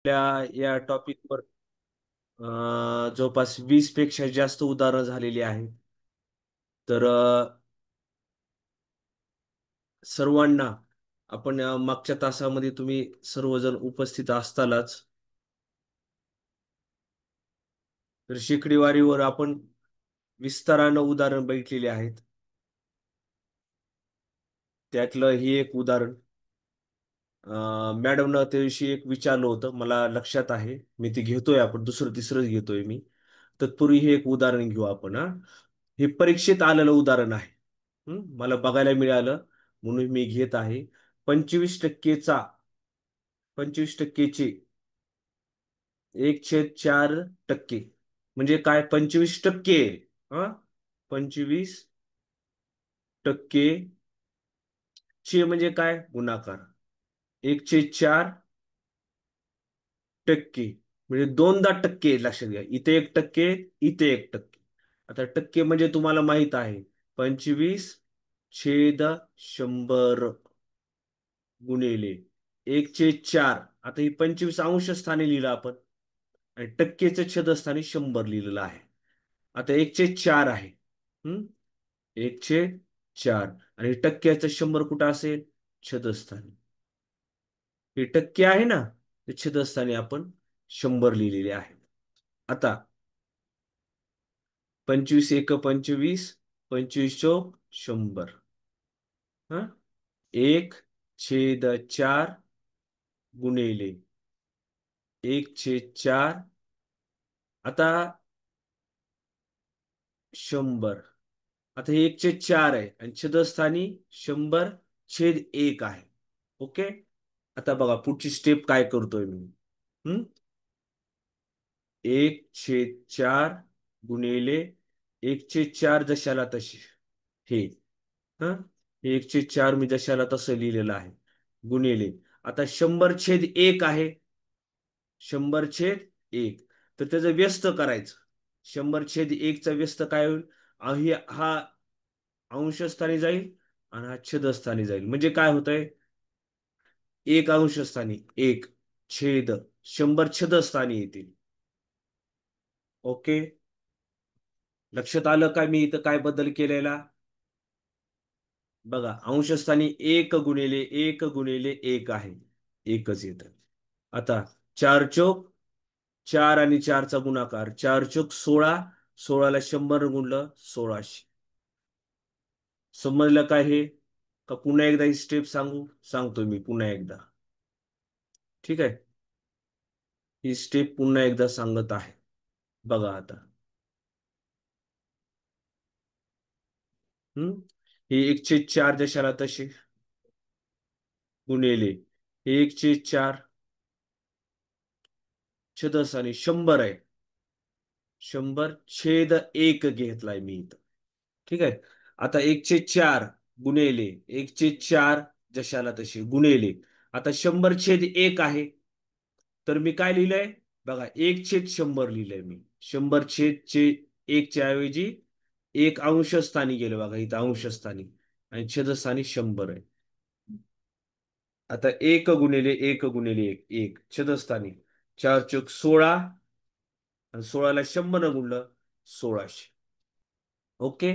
या टॉपिकवर जवळपास 20 पेक्षा जास्त उदाहरणं झालेली आहेत. तर सर्वांना आपण मागच्या तासामध्ये तुम्ही सर्वजण उपस्थित असतानाच तर शेकडीवारीवर आपण विस्तारानं उदाहरण बघितलेली आहेत. त्यातलं ही एक उदाहरण मॅडमनं त्या दिवशी एक विचारलं होतं, मला लक्षात आहे. मी ते घेतोय, आपण दुसरं तिसरंच घेतोय मी. तत्पूर्वी हे एक उदाहरण घेऊ आपण. हे परीक्षेत आलेलं उदाहरण आहे. मला बघायला मिळालं म्हणून मी घेत आहे. 25%चा 25%चे 1/4 म्हणजे काय? 25%. हा, 25% चे म्हणजे काय? गुणाकार. 1/4 म्हणजे दोनदा टक्के. लक्षात घ्या, इथे 1%, इथे 1%. आता टक्के म्हणजे तुम्हाला माहित आहे, 25/100 गुणिले 1/4. आता ही 25 अंश स्थानी लिहिलं आपण, आणि टक्केचं छेदस्थानी 100 लिहिलेलं आहे. आता 1/4 आहे. 1/4 आणि टक्क्याचं 100 कुठं असेल? छेदस्थानी. हे टक्के आहे ना, ते छेदस्थानी आपण 100 लिहिलेले आहे. आता 25 एक 25, 25 चौक 100. हा, 1/4 गुणिले 1/4. आता 100. आता हे 1/4 आहे आणि छेदस्थानी 100/1 आहे. ओके. आता बघा पुढची स्टेप काय करतोय मी. हम्म 1/4 गुणिले 1/4 जशाला तशी. हे हा हे 1/4 मी जशाला तसं लिहिलेलं आहे. गुणिले आता 100/1 आहे. 100/1 तर त्याचं व्यस्त करायचं. 100/1 चा व्यस्त काय होईल? हा अंशस्थानी जाईल आणि हा छेदस्थानी जाईल. म्हणजे काय होतंय? एक अंशस्थानी एक, छेद 100 छेदस्थानी येतील. ओके. लक्षात आलं का मी इथं काय बदल केलेला? बघा, अंशस्थानी 1 गुणिले 1 आहे. एकच येतं. आता 4 चौक 4 आणि 4चा गुणाकार, 4 चौक 16. 16ला 100 गुणलं 1600. समजलं काय हे? का पुन्हा एकदा ही स्टेप सांगतो मी पुन्हा एकदा. ठीक आहे, ही स्टेप पुन्हा एकदा सांगत आहे. बघा आता. हम्म हे 1/4 जशाला तसे गुणिले 1/4 छेदस्थानी 100 आहे. 100/1 घेतलाय मी इथं. ठीक आहे. आता 1/4 गुणिले 1/4 जशाला तशी गुणिले आता 100/1 आहे. तर मी काय लिहिलंय? बघा, 1/100 लिहिलंय मी. 100/1 च्या ऐवजी एक अंशस्थानी गेलं. बघा इथं अंशस्थानी आणि छेदस्थानी 100 आहे. आता 1 गुणिले 1 1 छेदस्थानी 4 चौक 16 आणि 16ला 100 गुणलं 1600. ओके.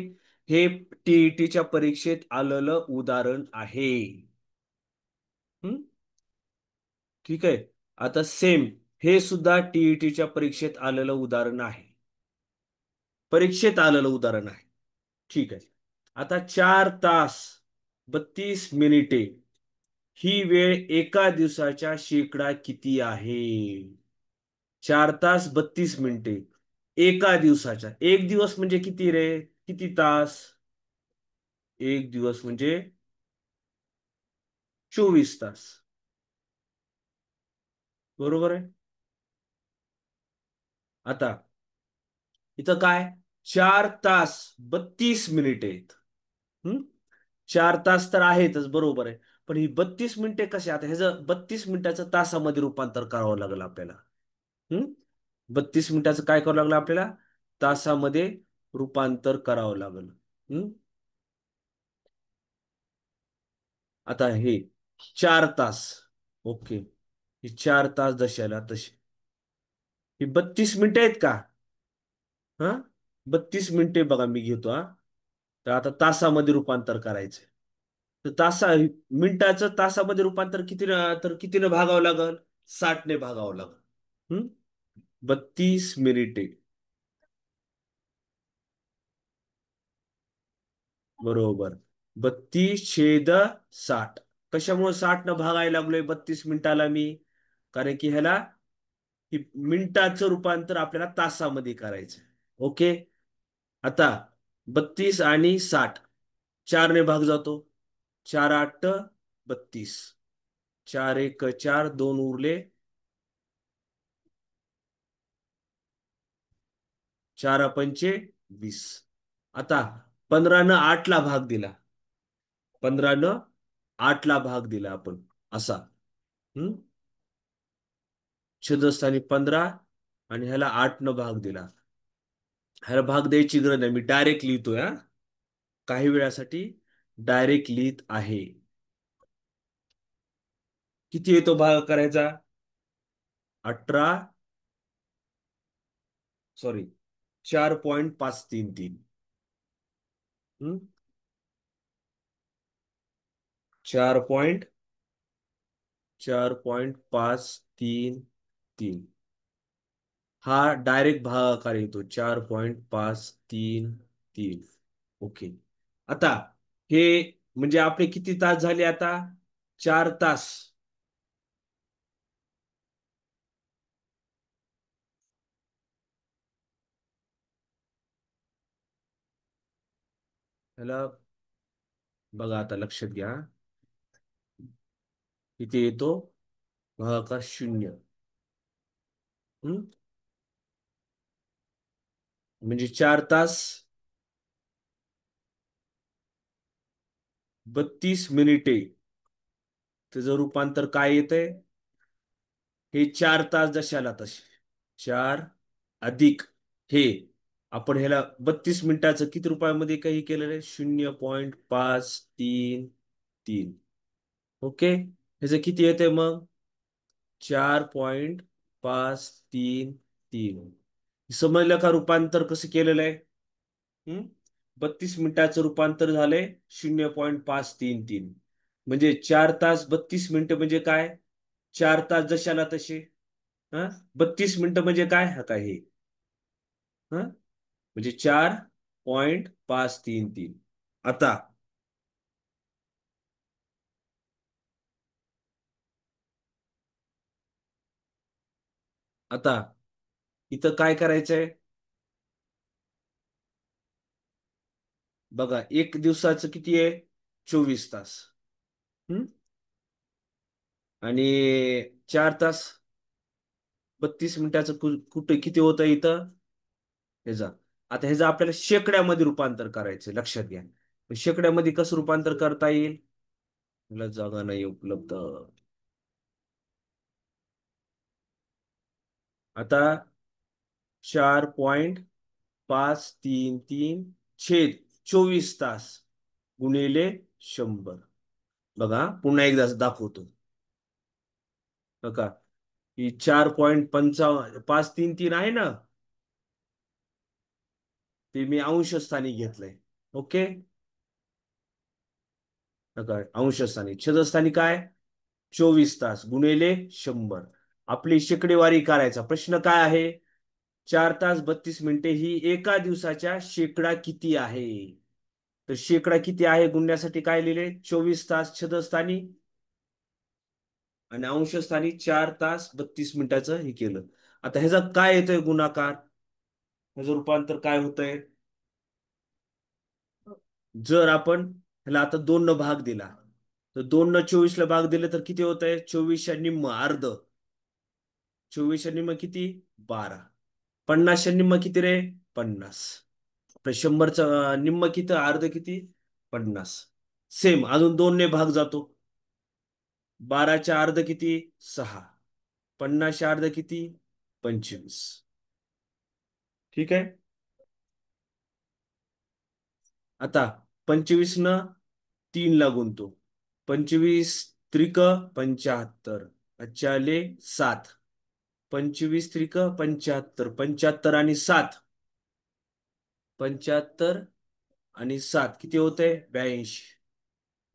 हे टीईटीच्या परीक्षेत आलेलं उदाहरण आहे. हम्म ठीक आहे. आता सेम हे सुद्धा टीईटीच्या परीक्षेत आलेलं उदाहरण आहे. परीक्षेत आलेलं उदाहरण आहे. ठीक आहे. आता 4 तास 32 मिनिटे ही वेळ एका दिवसाच्या शेकडा किती आहे? 4 तास 32 मिनिटे एका दिवसाच्या. एक दिवस म्हणजे किती रे? किती तास? एक दिवस म्हणजे 24 तास. बरोबर आहे. आता इथं काय? 4 तास 32 मिनिटे आहेत. हम्म 4 तास तर आहेतच, बरोबर आहे. पण ही 32 मिनिटे कसे? आता ह्याचं 32 मिनिटाचं तासामध्ये रूपांतर करावं लागेल आपल्याला. हम्म 32 मिनिटाचं काय करावं लागलं आपल्याला? तासामध्ये रूपांतर करावं लागेल. हम्म आता हे 4 तास. ओके. ही 4 तास जशाला तशी. ही 32 मिनिटं आहेत का? हा, 32 मिनिटे बघा मी घेतो हा. तर आता तासामध्ये रूपांतर करायचंय. तर मिनिटाचं तासामध्ये रूपांतर तर कितीने भागावं लागल? 60ने भागावं लागल. हम्म 32 मिनिटे बरोबर. 32/60. कशामुळे 60 न भागायला लागलोय 32 मिनिटाला मी? कारण की ह्याला ही मिनिटाचं रूपांतर आपल्याला तासामध्ये करायचं. ओके. आता 32 आणि 60, 4ने भाग जातो. 4 8 32. 4 1 4, 2 उरले. 4 पंचे 20. आता 15 न 8 ला भाग दिला. 15 न 8 ला भाग दिला आपण असा. हम्म छेदस्थानी 15 आणि ह्याला 8 न भाग दिला. ह्याला भाग द्यायची गरज नाही, मी डायरेक्ट लिहितोय हा. काही वेळासाठी डायरेक्ट लिहित आहे. किती येतो भाग करायचा? 18, सॉरी, 4.533. 4.533. हा डायरेक्ट भागाकार येतो 4.533. ओके. आता हे म्हणजे आपले किती तास झाले आता? 4 तास. ह्याला बघा आता लक्षात घ्या. इथे येतो भागाकार 0. हम्म म्हणजे 4 तास 32 मिनिटे. त्याचं रूपांतर काय येतंय? हे 4 तास जशाला तसे. 4 अधिक हे, आपण ह्याला 32 मिनिटाचं किती रुपयामध्ये काही केलेलं आहे? 0.533. ओके. ह्याचं किती येते मग? 4.533. समजलं का रूपांतर कसं केलेलं आहे? 32 मिनिटाचं रूपांतर झालंय 0.533. म्हणजे 4 तास 32 मिनिटं म्हणजे काय? 4 तास जशाला तसे. हा, 32 मिनिटं म्हणजे काय? हा काय हे, हा म्हणजे 4.533. आता आता इथं काय करायचंय? बघा, एक दिवसाचं किती आहे? 24 तास. हम्म आणि 4 तास 32 मिनिटाचं कुठे किती होतं इथं? ह्याचा. आता ह्याचं आपल्याला शेकड्यामध्ये रूपांतर करायचं, लक्षात घ्या. शेकड्यामध्ये कसं रूपांतर करता येईल? मला जागा नाही उपलब्ध. आता 4.533 छेद 24 तास गुणिले 100. बघा पुन्हा एकदा दाखवतो. बघा, ही 4.533 आहे ना, ते मी अंश स्थानी घेतलंय. ओके. बघा, अंश स्थानी. छेदस्थानी काय? 24 तास गुणिले 100. आपली शेकडेवारी करायचा प्रश्न काय आहे? 4 तास 32 मिनिटे ही एका दिवसाच्या शेकडा किती आहे? तर शेकडा किती आहे गुणण्यासाठी काय लिहिले? 24 तास छेदस्थानी आणि अंशस्थानी 4 तास 32 मिनिटाचं हे केलं. आता ह्याचा काय येतोय गुणाकार? ह्याचं रूपांतर काय होतंय? जर आपण ह्याला आता 2 न भाग दिला, तर 2 न 24 ला भाग दिले तर किती होतंय? 24 निम्म अर्ध. 24 निम्म किती? 12. 50 निम्म किती रे? 50. आपल्या 100चं निम्म किती? अर्ध किती? 50. सेम अजून 2 ने भाग जातो. 12च्या अर्ध किती? 6. 50च्या अर्ध किती? 25. ठीक आहे. आता 25 न 3 ला गुणतो. 25 त्रिक 75. हातचे 7. 25 त्रिक 75. 75 आणि 7. 75 आणि 7 किती होते? 82.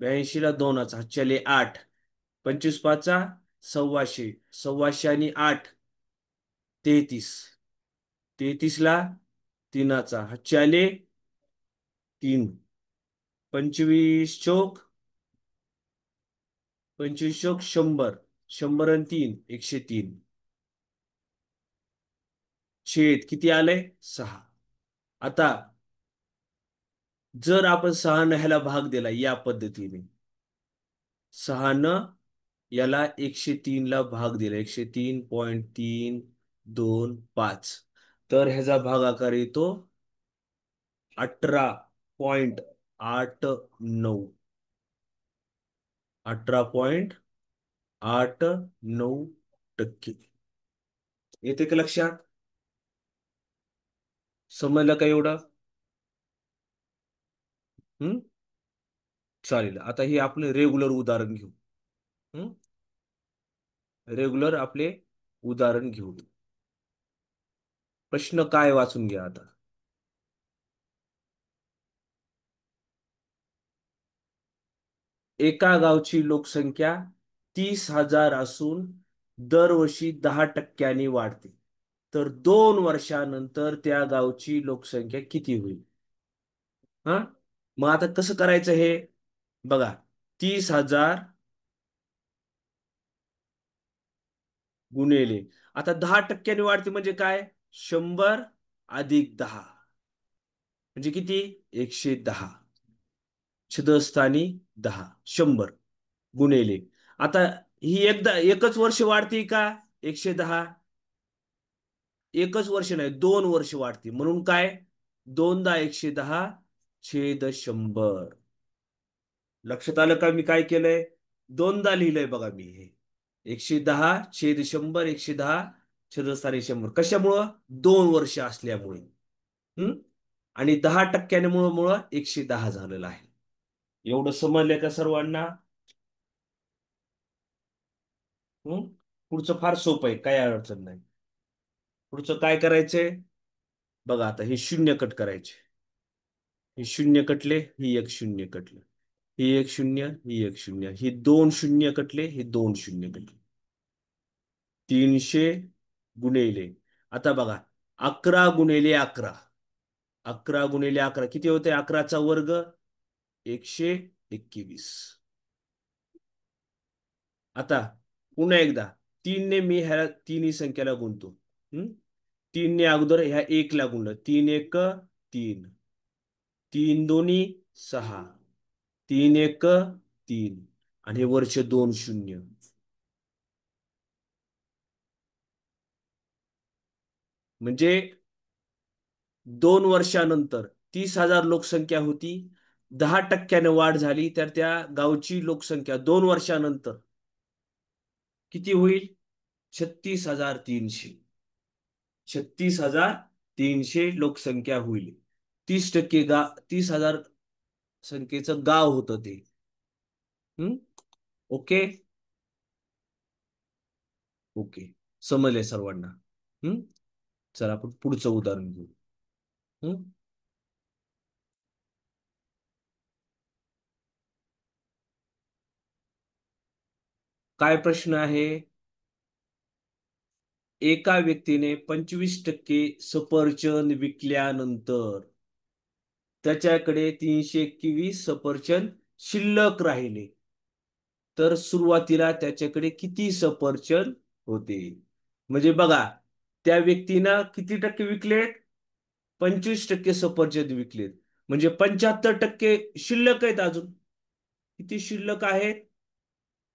82 ला 2च. हातचे 8. 25 पाचा 1,600. 1,600 आणि 8. 33. 33 ला 3चा. हातचे 3. 25 चोक 25 चोक 100. 100 आणि 3 103. छेद किती आलंय? 6. आता जर आपण 6 ह्याला भाग दिला या पद्धतीने, 6 याला 103 ला भाग दिला, 103.325, तर ह्याचा भागाकार येतो 18.89. 18.89%. येते का लक्षात? समजलं का एवढं? हम्म. चालेल. आता हे आपलं रेग्युलर उदाहरण घेऊ. हम्म. रेग्युलर आपले उदाहरण घेऊ. प्रश्न काय वाचून घ्या आता. एका गावची लोकसंख्या 30,000 असून दरवर्षी 10% वाढते. तर 2 वर्षानंतर त्या गावची लोकसंख्या किती होईल? हा. मग आता कसं करायचं हे? बघा, 30,000 गुणिले, आता 10% वाढते म्हणजे काय? 100 + 10 म्हणजे किती? 110. छदस्थानी 10. 100 गुणिले, आता ही एकदा एकच वर्ष वाढते का? 110 एकच वर्ष नाही, 2 वर्ष वाढते. म्हणून काय? 2 × 110 छेद 100. लक्षात आलं का मी काय केलंय? 2दा लिहिलंय बघा मी हे. 110 छेद 100. 110 छेदस्थानी 100. कशामुळं? 2 वर्ष असल्यामुळे. हम्म. आणि 10%मुळे मुळे 110 झालेलं आहे. एवढं समजलंय का सर्वांना? हम्म. पुढचं फार सोपं आहे, काय अडचण नाही. पुढचं काय करायचंय? बघा, आता हे शून्य कट करायचे. हे शून्य कटले, ही एक शून्य कटले, ही एक शून्य, ही एक शून्य, ही 2 शून्य कटले, हे 2 शून्य कटले. 300 गुणिले, आता बघा, 11 × 11. 11 × 11 किती होते? 11चा वर्ग 121. आता पुन्हा एकदा 3ने मी ह्या तिन्ही संख्याला गुणतो. 3ने अगोदर ह्या 1ला गुणलं. 3 × 1 = 3. 3 × 2 = 6. 3 × 1 = 3. आणि हे वर्ष 2 शून्य. म्हणजे 2 वर्षानंतर 30,000 लोकसंख्या होती, 10%ने वाढ झाली, तर त्या गावची लोकसंख्या 2 वर्षानंतर किती होईल? 36,300. 36,300 लोकसंख्या होईल. 30% 30,000 संख्येचं गाव होतं ते. हम्म. ओके. ओके. समजले सर्वांना? हम्म. चला आपण पुढचं उदाहरण घेऊ. हम्म. काय प्रश्न आहे? एका व्यक्तीने 25% सफरचंद विकल्यानंतर त्याच्याकडे 321 सफरचंद शिल्लक राहिले. तर सुरुवातीला त्याच्याकडे किती सफरचंद होते? म्हणजे बघा, त्या व्यक्तीनं किती टक्के विकलेत? 25% सफरचंद विकलेत. म्हणजे 75% शिल्लक आहेत अजून. किती शिल्लक आहेत?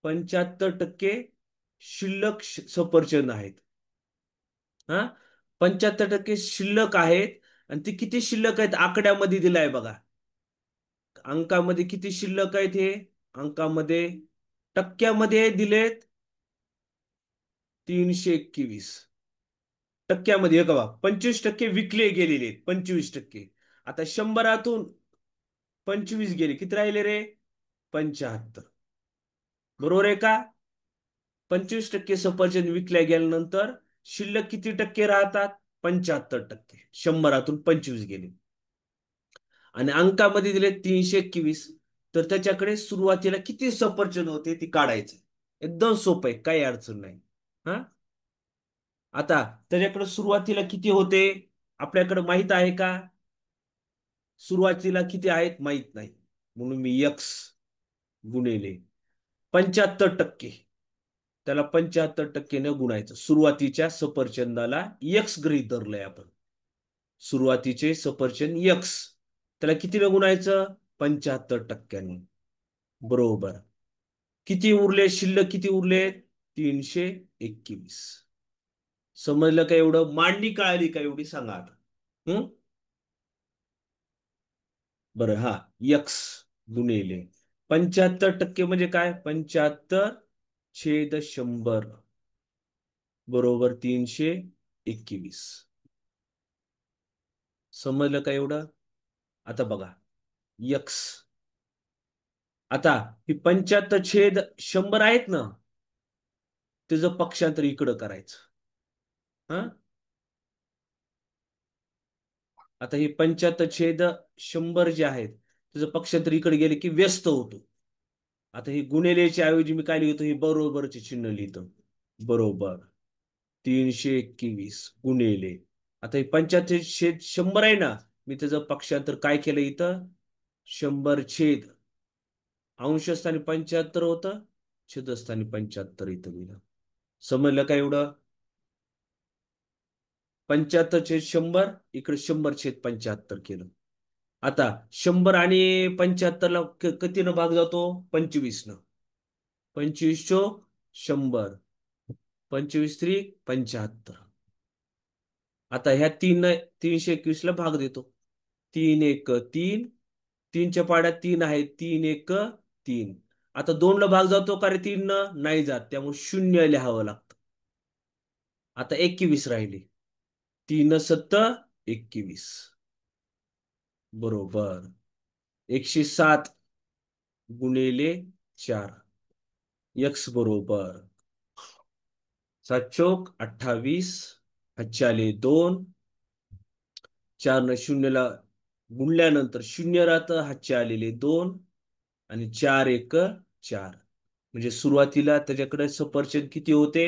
75% शिल्लक सफरचंद आहेत. हा. 75% शिल्लक आहेत. आणि ती किती शिल्लक आहेत आकड्यामध्ये दिलाय बघा. अंकामध्ये किती शिल्लक आहेत हे? अंकामध्ये टक्क्यामध्ये दिलेत 321. टक्क्यामध्ये हे बघा, 25% विकले गेलेले आहेत. 25%. आता 100तून 25 गेले, किती राहिले रे? 75. बरोबर आहे का? 25% सफरचंद विकल्या गेल्यानंतर शिल्लक किती टक्के राहतात? 75%. 100तून 25 गेले. आणि अंकामध्ये दिले 321. तर त्याच्याकडे सुरुवातीला किती सफरचंद होते ती काढायचं. एकदम सोपं आहे, काही अडचण नाही. हा. आता त्याच्याकडे सुरुवातीला किती होते आपल्याकडे माहित आहे का? सुरुवातीला किती आहेत माहित नाही. म्हणून मी एक्स गुणिले 75%. त्याला 75% ने गुणायचं. सुरुवातीच्या सफरचंदाला एक्स गृहीत धरलंय आपण. सुरुवातीचे सफरचंद एक्स, त्याला किती ने गुणायचं? 75%. बरोबर. किती उरले शिल्लक? किती उरले? 321. समजलं का? एवढं मांडणी कळाली का एवढी सांगा आता. हं? बरं, हा. यक्स गुणिले 75% म्हणजे काय? 75/100 बरोबर 321. समजलं का एवढं? आता बघा, यक्स. आता ही 75/100 आहेत ना, त्याचं पक्षांतर इकडं करायचं. हा. आता ही 75/100 जे आहेत त्याचं पक्षांतर इकडे गेले की व्यस्त होतो. आता ही गुणिलेच्या ऐवजी मी काय लिहितो? ही बरोबरचे चिन्ह लिहितो. बरोबर 321 गुणिले. आता हे 75/100 आहे ना, मी त्याचं पक्षांतर काय केलं इथं? 100 अंशस्थानी 75 होतं, छेदस्थानी 75 इथं लिहिलं. समजलं का एवढं? 75/100 इकडे 100/75 केलं. आता 100 आणि 75ला कितीनं भाग जातो? 25 न. 25/100. 25×3 = 75. आता ह्या 321 ला भाग देतो. 3 × 1 = 3. 3च्या पाड्यात 3 आहे. 3 × 1 = 3. आता 2 ला भाग जातो का रे 3 न? नाही जात, त्यामुळे 0 लिहावं लागतं. आता 21 राहिले. 3×7 = 21. बरोबर 107 गुणिले 4. एक्स बरोबर 7×4 = 28. हातचे आले 2. 4 न 0ला गुणल्यानंतर 0 राहतं. हातचे आलेले 2. आणि 4×1 = 4. म्हणजे सुरुवातीला त्याच्याकडे सफरचंद किती होते?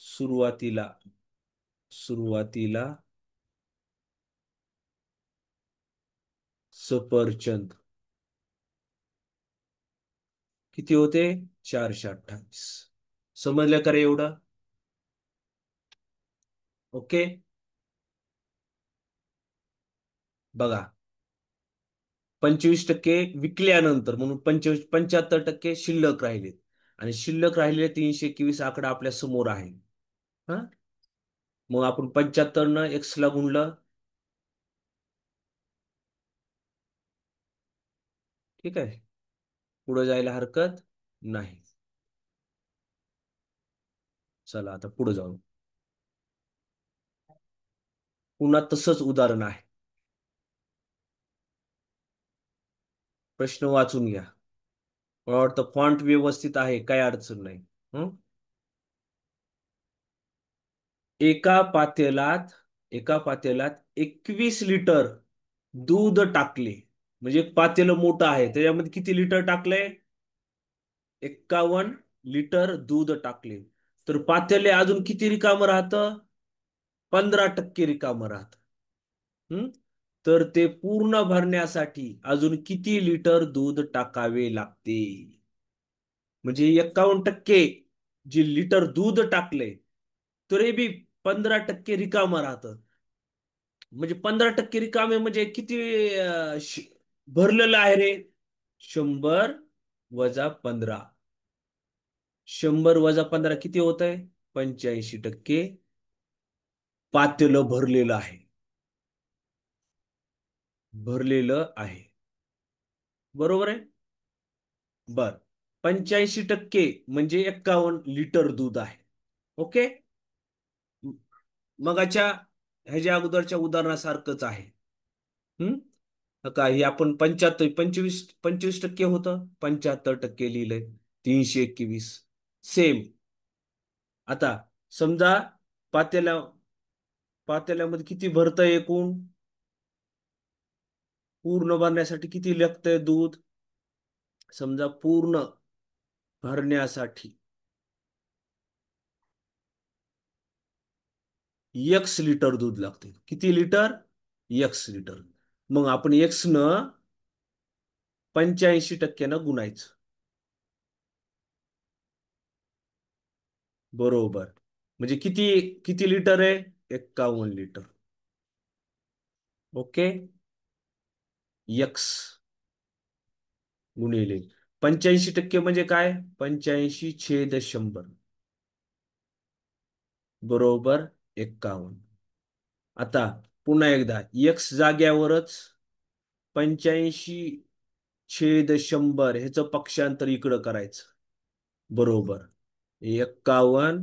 सुरुवातीला सुरुवातीला सफरचंद किती होते? 428. समजलं का रे एवढं? ओके. बघा, 25% विकल्यानंतर म्हणून 75% शिल्लक राहिले. आणि शिल्लक राहिलेले 321 आकडा आपल्या समोर आहे. हा. मग आपण 75 न एक्स ला गुणलं. ठीक आहे, पुढे जायला हरकत नाही. चला आता पुढे जाऊ. पुन्हा तसंच उदाहरण आहे. प्रश्न वाचून घ्या. मला वाटतं फॉन्ट व्यवस्थित आहे, काही अडचण नाही. हं? एका पातेलात एका पातेलात 21 लिटर दूध टाकले. म्हणजे एक पातेलं मोठं आहे, त्याच्यामध्ये किती लिटर टाकले? 51 लिटर दूध टाकले. तर पातेले अजून किती रिकामं राहतं? 15% रिकामं राहतं. हं? तर ते पूर्ण भरण्यासाठी अजून किती लिटर दूध टाकावे लागते? म्हणजे 51% जे लिटर दूध टाकले तरी बी 15% रिकामं राहतं. म्हणजे 15% रिकामे म्हणजे किती भरलेलं आहे रे? 100 - 15. 100 - 15 किती होत आहे? 85% पातेलं भरलेलं आहे. भरलेलं आहे. बरोबर आहे? बर. 85% म्हणजे 51 लिटर दूध आहे. ओके. मगाच्या ह्याच्या अगोदरच्या उदाहरणासारखंच आहे. काय हे आपण 75 25 25% होतं, 75% लिहिलंय. 321. सेम. आता समजा पातेल्या पातेल्यामध्ये किती भरतंय एकूण, पूर्ण भरण्यासाठी किती लागतंय दूध? समजा पूर्ण भरण्यासाठी एक्स लिटर दूध लागते. किती लिटर? X litre. मग आपण एक्स न 85% गुणायचं. बरोबर. म्हणजे किती किती लिटर आहे? 51 लिटर. ओके. एक्स गुणिले 85% म्हणजे काय? 85/100 बरोबर 51. आता पुन्हा एकदा एक्स जाग्यावरच 85/100 ह्याचं पक्षांतर इकडं करायचं. बरोबर 51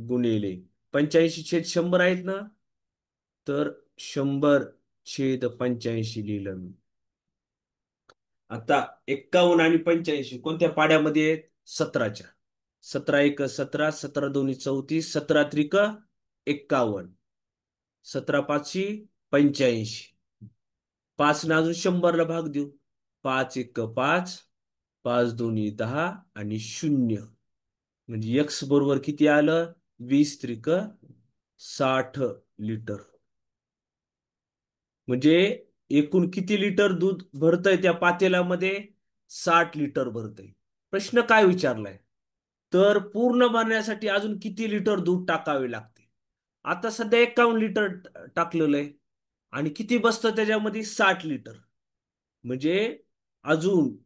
गुणिले 85/100 आहेत ना, तर 100/85 लिहिलं मी. आता 51 आणि 85 कोणत्या पाड्यामध्ये आहेत? 17च्या. 17 × 1 = 17, 17 × 2 = 34, 17 × 3 = 51, 17 × 5 = 85. 5 न अजून 100ला भाग देऊ. 5 × 1 = 5, 5 × 2 = 10 आणि 0. म्हणजे एक्स बरोबर किती आलं? 20 × 3 = 60 लिटर. म्हणजे एकूण किती लिटर दूध भरतंय त्या पातेल्यामध्ये? 60 लिटर भरतंय. प्रश्न काय विचारलाय? तर पूर्ण भरण्यासाठी अजून किती लिटर दूध टाकावे लागते? आता सध्या 51 लिटर टाकलेलं आहे. आणि किती बसतं त्याच्यामध्ये? 60 लिटर. म्हणजे अजून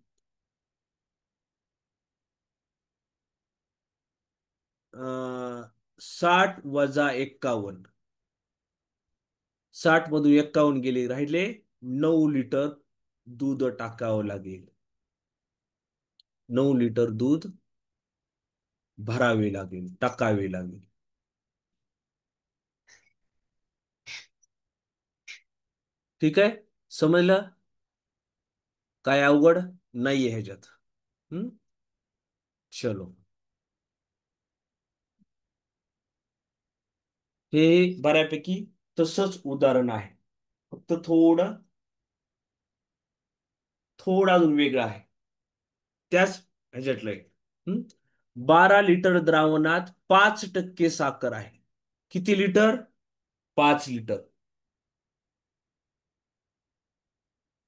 60 वजा 51. 60 मधून 51 गेले, राहिले 9 लिटर दूध टाकावं लागेल. 9 लिटर दूध भरावे लागेल, टाकावे लागेल. ठीक आहे. समजलं? काय अवघड नाहीये ह्याच्यात. हम्म. चलो. हे बऱ्यापैकी तसंच उदाहरण आहे, फक्त थोडं थोडं अजून वेगळं आहे. त्याच ह्याच्यातलं आहे. 12 लिटर द्रावणात 5% साखर आहे. किती लिटर? 5 लिटर.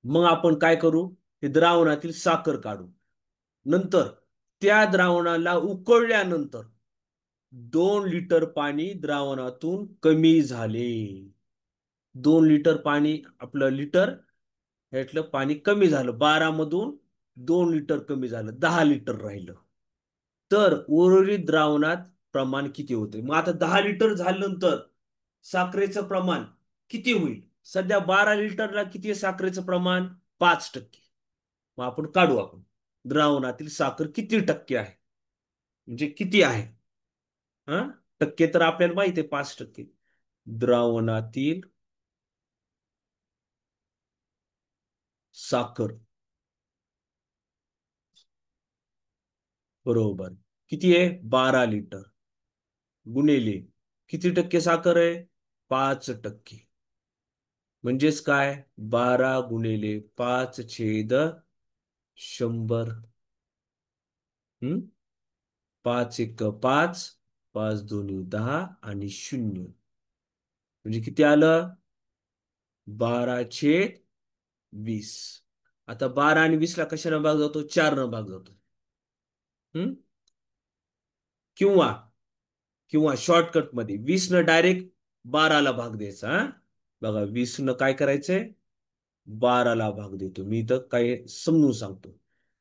मग आपण काय करू? हे द्रावणातील साखर काढू. नंतर त्या द्रावणाला उकळल्यानंतर 2 लिटर पाणी द्रावणातून कमी झाले. 2 लिटर पाणी, आपलं लिटर ह्यातलं पाणी कमी झालं. 12 मधून 2 लिटर कमी झालं, 10 लिटर राहिलं. तर उर्वरित द्रावणात प्रमाण किती होते? मग आता 10 लिटर झाल्यानंतर साखरेचं प्रमाण किती होईल? सध्या 12 लिटरला किती आहे साखरेचं प्रमाण? 5%. मग आपण काढू, आपण द्रावणातील साखर किती टक्के आहे, म्हणजे किती आहे. हा, टक्के तर आपल्याला माहिती आहे, 5%. द्रावणातील साखर बरोबर किती आहे? 12 लिटर गुणिले किती टक्के साखर आहे? 5%. म्हणजेच काय? 12 × 5/100. 5 × 1 = 5, 5 × 2 = 10 आणि 0. म्हणजे किती आलं? 12/20. आता 12 आणि 20 ला कशाने भाग जातो? 4 न भाग जातो. हम्म. किंवा किंवा शॉर्टकट मध्ये 20 न डायरेक्ट 12ला भाग द्यायचा. हा, बघा 20 न काय करायचंय? 12ला भाग देतो मी, तर काय समजून सांगतो.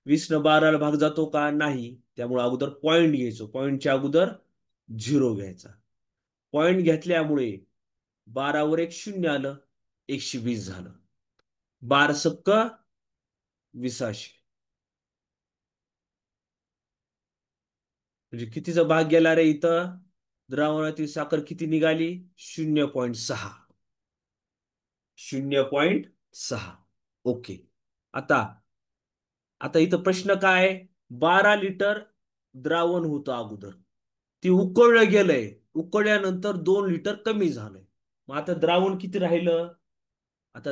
20 न 12ला भाग जातो का? नाही. त्यामुळे अगोदर पॉइंट घ्यायचो, पॉइंटच्या अगोदर 0 घ्यायचा. पॉइंट घेतल्यामुळे 12 वर एक 0 आलं, 120 झालं. 12 × 6 = 20. म्हणजे कितीचा भाग गेला रे इथं? द्रावणातील साखर किती निघाली? 0.6. 0.6. ओके. आता आता इथं प्रश्न काय आहे? 12 लिटर द्रावण होतं अगोदर. ती उकळलं गेलंय. उकळल्यानंतर 2 लिटर कमी झालंय. मग आता द्रावण किती राहिलं? आता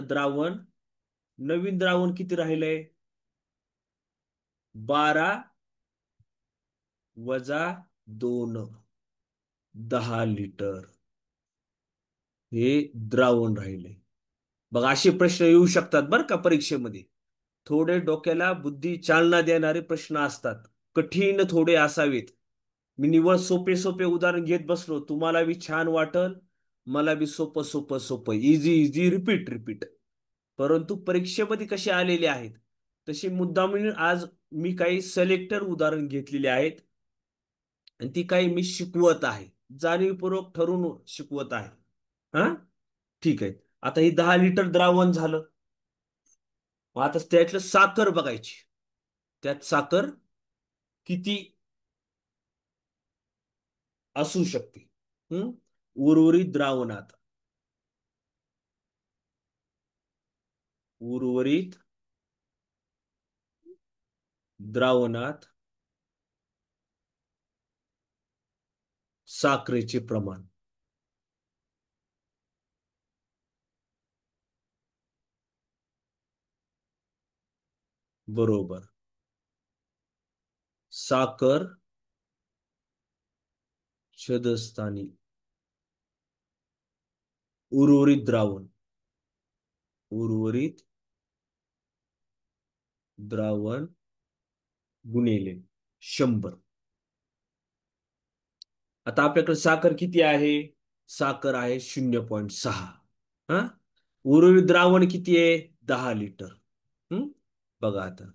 नवीन द्रावण किती राहिलंय? 12 - 2 10 लिटर हे द्रावण राहिले. बघा असे प्रश्न येऊ शकतात बरं का परीक्षेमध्ये. थोडे डोक्याला बुद्धी चालना देणारे प्रश्न असतात. कठीण थोडे असावेत. मी निवळ सोपे सोपे उदाहरण घेत बसलो, तुम्हाला बी छान वाटल, मला बी सोपं सोपं सोपं, इझी इझी, रिपीट रिपीट. परंतु परीक्षेमध्ये कसे आलेले आहेत तसे मुद्दामून आज मी काही सिलेक्टर उदाहरण घेतलेले आहेत आणि ती काही मी शिकवत आहे, जाणीवपूर्वक ठरवून शिकवत आहे. हा, ठीक आहे. आता ही 10 लिटर द्रावण झालं. मग आता त्यातलं साखर बघायची. त्यात साखर किती असू शकते? हम्म उर्वरित द्रावणात, उर्वरित द्रावणात साखरेचे प्रमाण. बरोबर. साखर छदस्थानी उर्वरित द्रावण, उर्वरित द्रावण गुणिले 100. आता आपल्याकडे साखर किती आहे? साखर आहे 0.6. हा, उर्वरित द्रावण किती आहे? 10 लिटर. हम्म बघा आता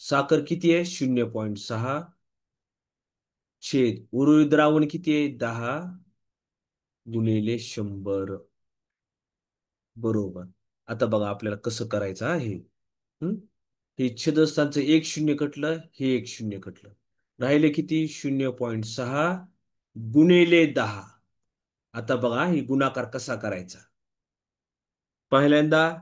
साखर किती आहे? 0.6 छेद उर्वरित द्रावण किती आहे? 10 × 100. बरोबर. आता बघा आपल्याला कसं करायचं आहे. हम्म हे छेदस्थानचं एक शून्य कटलं, हे एक शून्य कटलं. राहिले किती? 0.6 गुणिले 10. आता बघा ही गुणाकार कसा करायचा. पहिल्यांदा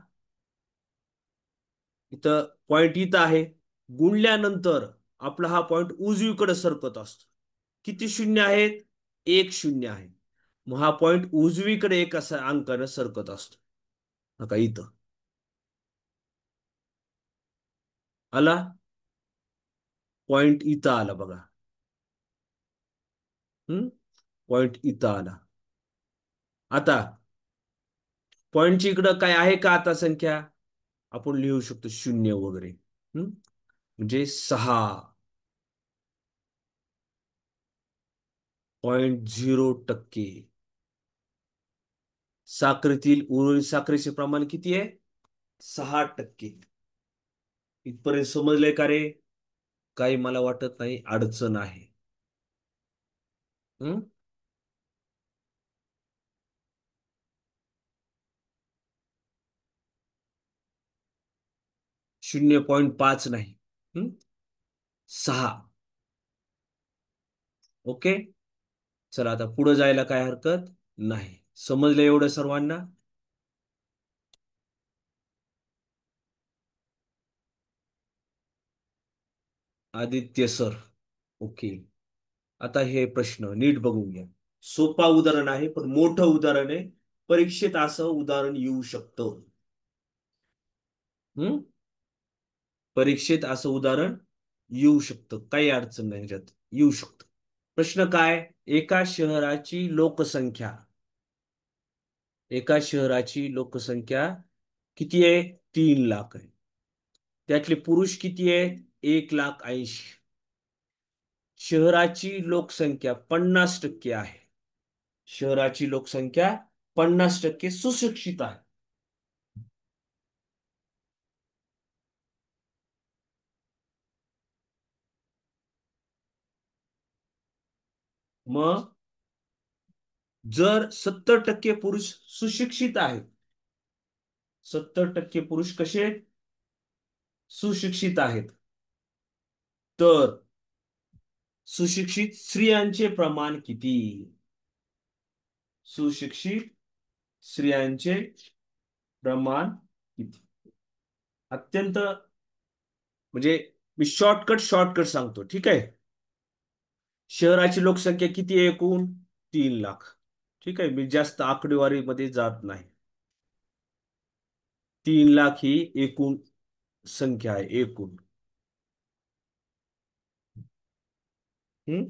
इथं पॉइंट इथं आहे. गुणल्यानंतर आपला हा पॉइंट उजवीकडे सरकत असतो. किती शून्य आहेत? एक शून्य आहे. मग हा पॉइंट उजवीकडे एक असा अंकाने सरकत असतो. नका इथं आला, पॉइंट इथं आला बघा. पॉइंट इथं आला. आता पॉइंटची इकडं काय आहे का आता संख्या? आपण लिहू शकतो शून्य वगैरे. म्हणजे 6.0%. साखरेतील उर्वरित साखरेचे प्रमाण किती आहे? 6%. इथपर्यंत समजलंय का रे? काही मला वाटत नाही अडचण आहे. हम्म 0.5 नाही. 6. ओके. चला आता पुढे जायला काय हरकत नाही. समजलं एवढं सर्वांना? आदित्य सर. ओके. आता हे प्रश्न नीट बघून घ्या. सोपा उदाहरण आहे पण मोठं उदाहरण आहे. परीक्षेत असं उदाहरण येऊ शकतं. हम्म परीक्षेत असं उदाहरण येऊ शकतं. काही अडचण नाही ह्याच्यात. येऊ शकतं. प्रश्न काय? एका शहराची लोकसंख्या, एका शहराची लोकसंख्या किती आहे? 3 लाख आहे. त्यातले पुरुष किती आहेत? 1,80,000. शहराची लोकसंख्या 50% आहे. शहराची लोकसंख्या 50% सुशिक्षित आहे. मग जर 70% पुरुष सुशिक्षित आहेत, 70% पुरुष कसे आहेत? सुशिक्षित आहेत, तर सुशिक्षित स्त्रियांचे प्रमाण किती? सुशिक्षित स्त्रियांचे प्रमाण किती? अत्यंत म्हणजे मी शॉर्टकट सांगतो, ठीक आहे. शहराची लोकसंख्या किती आहे एकूण? 3 लाख. ठीक आहे, मी जास्त आकडेवारीमध्ये जात नाही. 3 लाख ही एकूण संख्या आहे, एकूण. हम्म?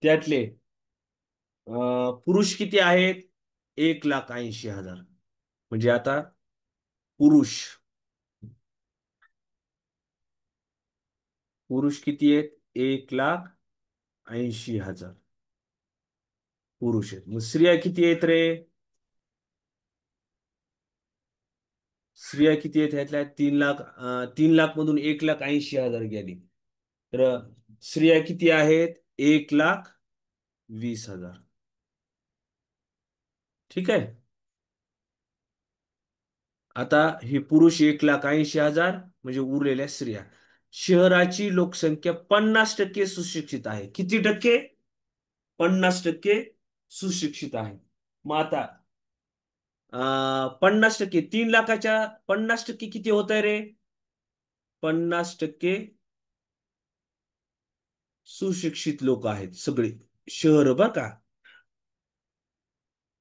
त्यातले पुरुष किती आहेत? 1,80,000. म्हणजे आता पुरुष पुरुष किती आहेत? 1,80,000 पुरुष आहेत. मग स्त्रिया किती आहेत रे? स्त्रिया किती आहेत ह्यातल्या? 3 लाख. 3 लाख मधून 1,80,000 गेली. तर स्त्रिया किती आहेत? 1,20,000. ठीक आहे. आता हे पुरुष 1,80,000 म्हणजे उरलेल्या स्त्रिया. शहराची लोकसंख्या 50% सुशिक्षित आहे. किती टक्के? 50% सुशिक्षित आहे. मग आता 50%, 3 लाखाच्या 50% किती होत आहे रे? 50% सुशिक्षित लोक आहेत सगळे, शहर बर का.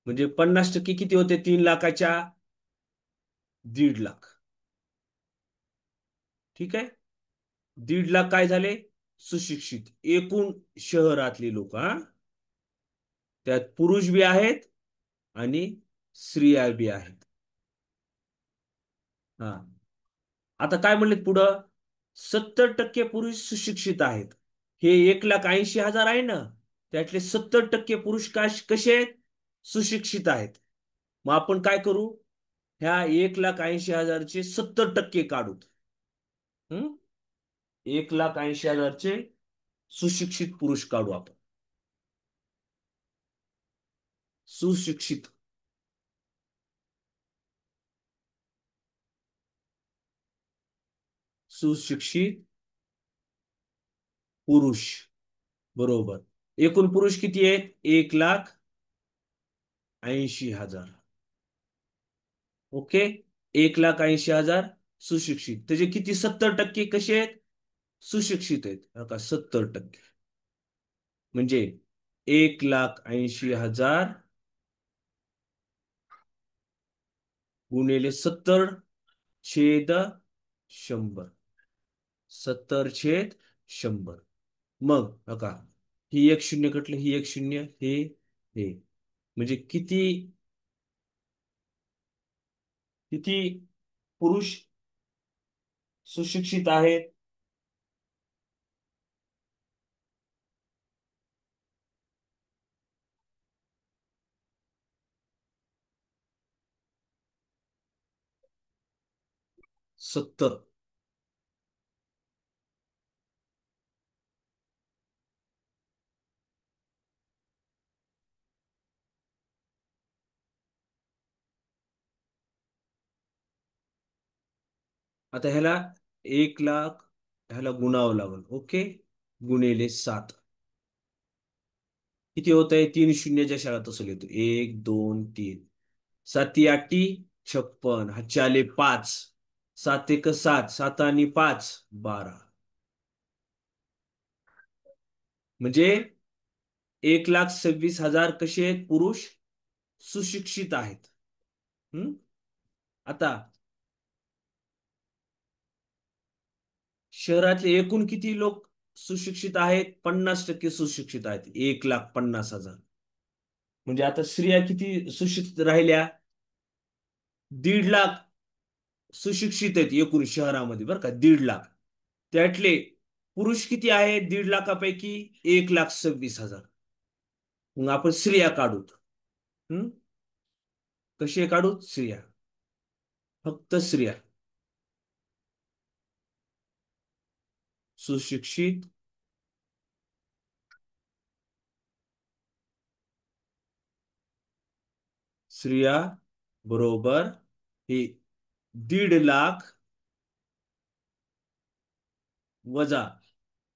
म्हणजे 50% किती होते 3 लाखाच्या? 1.5 लाख. ठीक आहे. 1.5 लाख काय झाले? सुशिक्षित एकूण शहरातली लोक, हा. त्यात पुरुष बी आहेत आणि स्त्रिया बी आहेत. हा. आता काय म्हणले पुढं? 70% पुरुष सुशिक्षित आहेत. हे 1,80,000 आहे ना, त्यातले 70% पुरुष कसे आहेत? सुशिक्षित आहेत. मग आपण काय करू? ह्या 1,80,000चे 70% काढूत. हम्म? 1,80,000चे सुशिक्षित पुरुष काढू आपण. सुशिक्षित सुशिक्षित पुरुष. बरोबर. एकूण पुरुष किती आहेत? 1,80,000. ओके. 1,80,000 सुशिक्षित. त्याचे किती? 70% कसे आहेत? सुशिक्षित आहेत. हो का? 70%. म्हणजे 1,80,000 गुणिले 70/100. 70/100. मग हो का? ही एक शून्य कटलं, ही एक शून्य, हे म्हणजे किती? किती पुरुष सुशिक्षित आहेत? 70. आता ह्याला 1 लाख ह्याला गुणावं लागेल. ओके. गुणिले 7. किती होत आहे? 3 शून्याच्या शाळा तसं लिहितो. 1, 2, 3. 7 56. हा चाले 5. 7 1 7. 7 आणि 5 12. म्हणजे 1,26,000 कसे आहेत? पुरुष सुशिक्षित आहेत. हम्म? आता शहरातले एकूण किती लोक सुशिक्षित आहेत? 50% सुशिक्षित आहेत. 1,50,000. म्हणजे आता स्त्रिया किती सुशिक्षित राहिल्या? 1.5 लाख सुशिक्षित आहेत एकूण शहरामध्ये बरं का. 1.5 लाख. त्यातले पुरुष किती आहेत 1.5 लाखापैकी? 1,26,000. मग आपण स्त्रिया काढूत. हम्म? कसे काढूत? स्त्रिया. फक्त स्त्रिया. सुशिक्षित स्त्रिया बरोबर हे 1.5 लाख वजा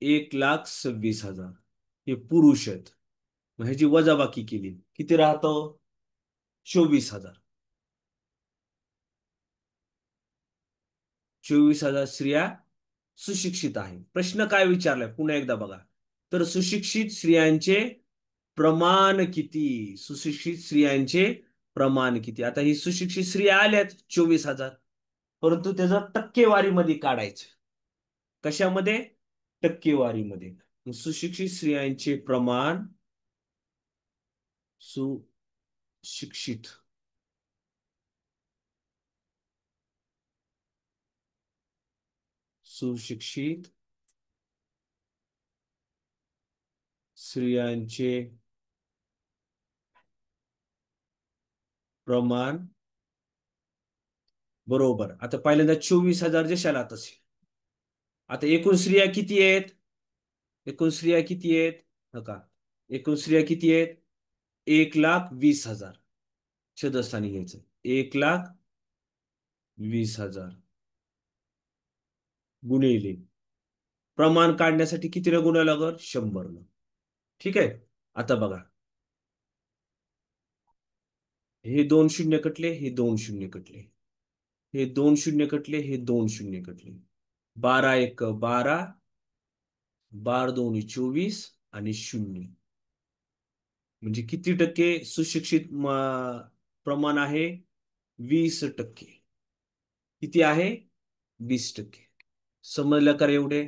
1,26,000 हे पुरुष आहेत. मग ह्याची वजाबाकी केली किती राहतो? 24,000. 24,000 स्त्रिया सुशिक्षित आहे. प्रश्न काय विचारलाय पुन्हा एकदा बघा. तर सुशिक्षित स्त्रियांचे प्रमाण किती? सुशिक्षित स्त्रियांचे प्रमाण किती? आता ही सुशिक्षित स्त्रिया आल्यात 24,000. परंतु त्याचं टक्केवारीमध्ये काढायचं. कशामध्ये? टक्केवारीमध्ये. सुशिक्षित स्त्रियांचे प्रमाण, सुशिक्षित सुशिक्षित स्त्रियांचे प्रमाण बरोबर. आता पहिल्यांदा 24,000 जशाला तसे. आता एकूण स्त्रिया किती आहेत? एकूण स्त्रिया किती आहेत? नका. एकूण स्त्रिया किती आहेत? 1,20,000. छेदस्थानी घ्यायचं. 1,20,000 गुणिले प्रमाण काढण्यासाठी कितीला गुणावं लागल? 100 न. ठीक आहे. आता बघा, हे दोन शून्य कटले, हे दोन शून्य कटले, हे दोन शून्य कटले, हे दोन शून्य कटले. 12 1 12, 12 2 24 आणि शून्य. म्हणजे किती टक्के सुशिक्षित प्रमाण आहे? 20%. किती आहे? 20%. समजलं का रे एवढे?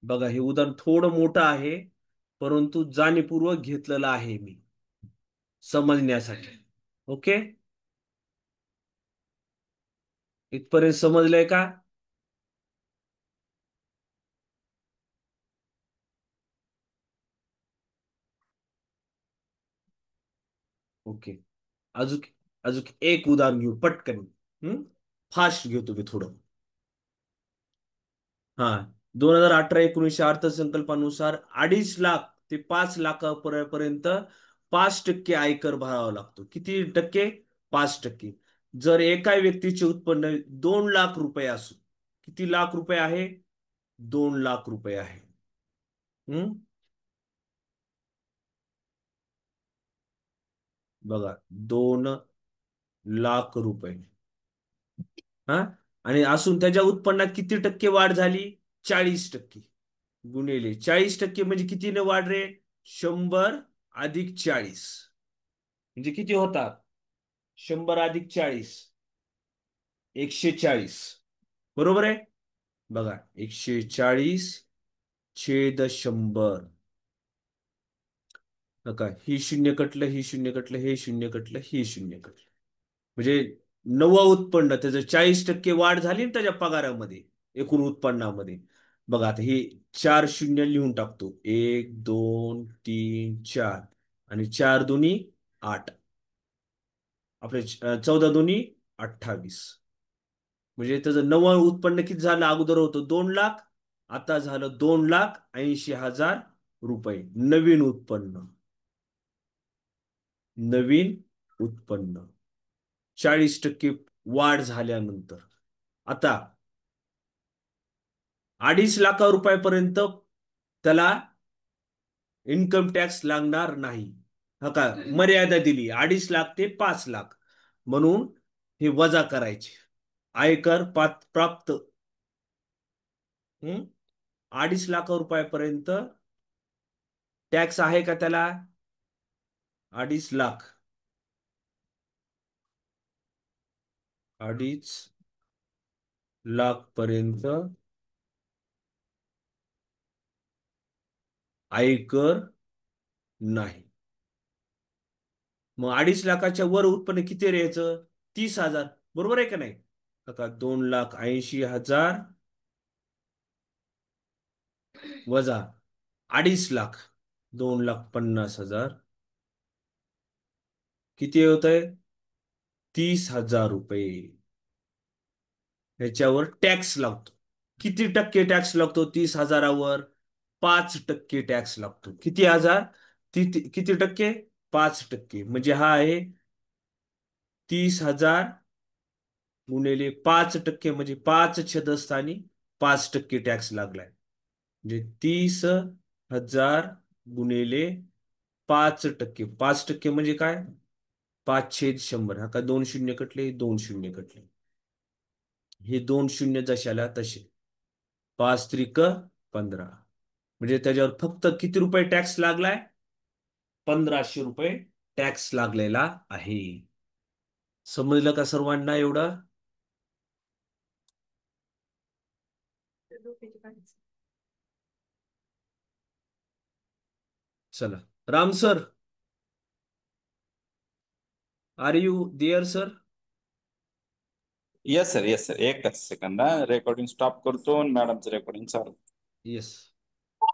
बघा, हे उदाहरण थोडं मोठं आहे, परंतु जाणीवपूर्वक घेतलेलं आहे मी समजण्यासाठी. ओके, इथपर्यंत समजलंय का? ओके. अजून अजून एक उदाहरण घेऊ पटकन. हम्म फास्ट घेऊ तुम्ही थोडं. हा, 2018-19 अर्थसंकल्पानुसार 2.5 लाख ते 5 लाखापर्यंत 5% आयकर भरावा लागतो. किती टक्के? 5%. जर एका व्यक्तीचे उत्पन्न 2 लाख रुपये असो, किती लाख रुपये आहे? 2 लाख रुपये आहे. हम्म बघा, 2 लाख रुपये. हा, आणि असून त्याच्या उत्पन्नात किती टक्के वाढ झाली? 40%. गुणिले 40% म्हणजे कितीने वाढ रे? 100 अधिक 40. म्हणजे किती होतात? 100 अधिक 40, 140. बरोबर आहे. बघा, 140/100. नका, ही शून्य कटलं, ही शून्य कटलं, हे शून्य कटलं, ही शून्य कटलं. म्हणजे नवं उत्पन्न त्याचं 40% वाढ झाली ना त्याच्या पगारामध्ये, एकूण उत्पन्नामध्ये. बघा, आता ही 4 शून्य लिहून टाकतो. 1 2 3 4 आणि 4 2 8. आपले 14 2 28. म्हणजे त्याचं नवं उत्पन्न किती झालं? अगोदर होतं 2 लाख, आता झालं 2,80,000 रुपये नवीन उत्पन्न. नवीन उत्पन्न 40% वाढ झाल्यानंतर. आता 2.5 लाख रुपयापर्यंत त्याला इन्कम टॅक्स लागणार नाही. हा का, मर्यादा दिली 2.5 लाख ते 5 लाख, म्हणून हे वजा करायचे. आयकर प्राप्त. 2.5 लाख रुपयापर्यंत टॅक्स आहे का त्याला? 2.5 लाख, 2.5 लाख पर्यंत आयकर नाही. मग 2.5 लाखाच्या वर उत्पन्न किती राहायचं? 30,000. बरोबर आहे का नाही? आता 2,80,000 वजा 2.5 लाख, 2,50,000. किती होत आहे? 30,000 रुपये. ह्याच्यावर टॅक्स लागतो. किती टक्के टॅक्स लागतो 30,000वर? 5% टॅक्स लागतो. किती हजार? किती टक्के? 5%. म्हणजे हा आहे 30,000 गुणिले 5%, म्हणजे 5 छेदस्थानी 5% टॅक्स लागलाय. म्हणजे 30,000 गुणिले 5%. 5% म्हणजे काय? 5/100. हा का 2 शून्य कटले, 2 शून्य कटले. हे 2 शून्य जशाला तसे. 5 त्रिक 15. म्हणजे त्याच्यावर फक्त किती रुपये टॅक्स लागलाय? 1,500 रुपये टॅक्स लागलेला आहे. समजलं का सर्वांना एवढं? चला. Ram sir, are you there sir? Yes sir, yes sir. एकच सेकंद, रेकॉर्डिंग स्टॉप करतो. मॅडमचं रेकॉर्डिंग चालू. येस.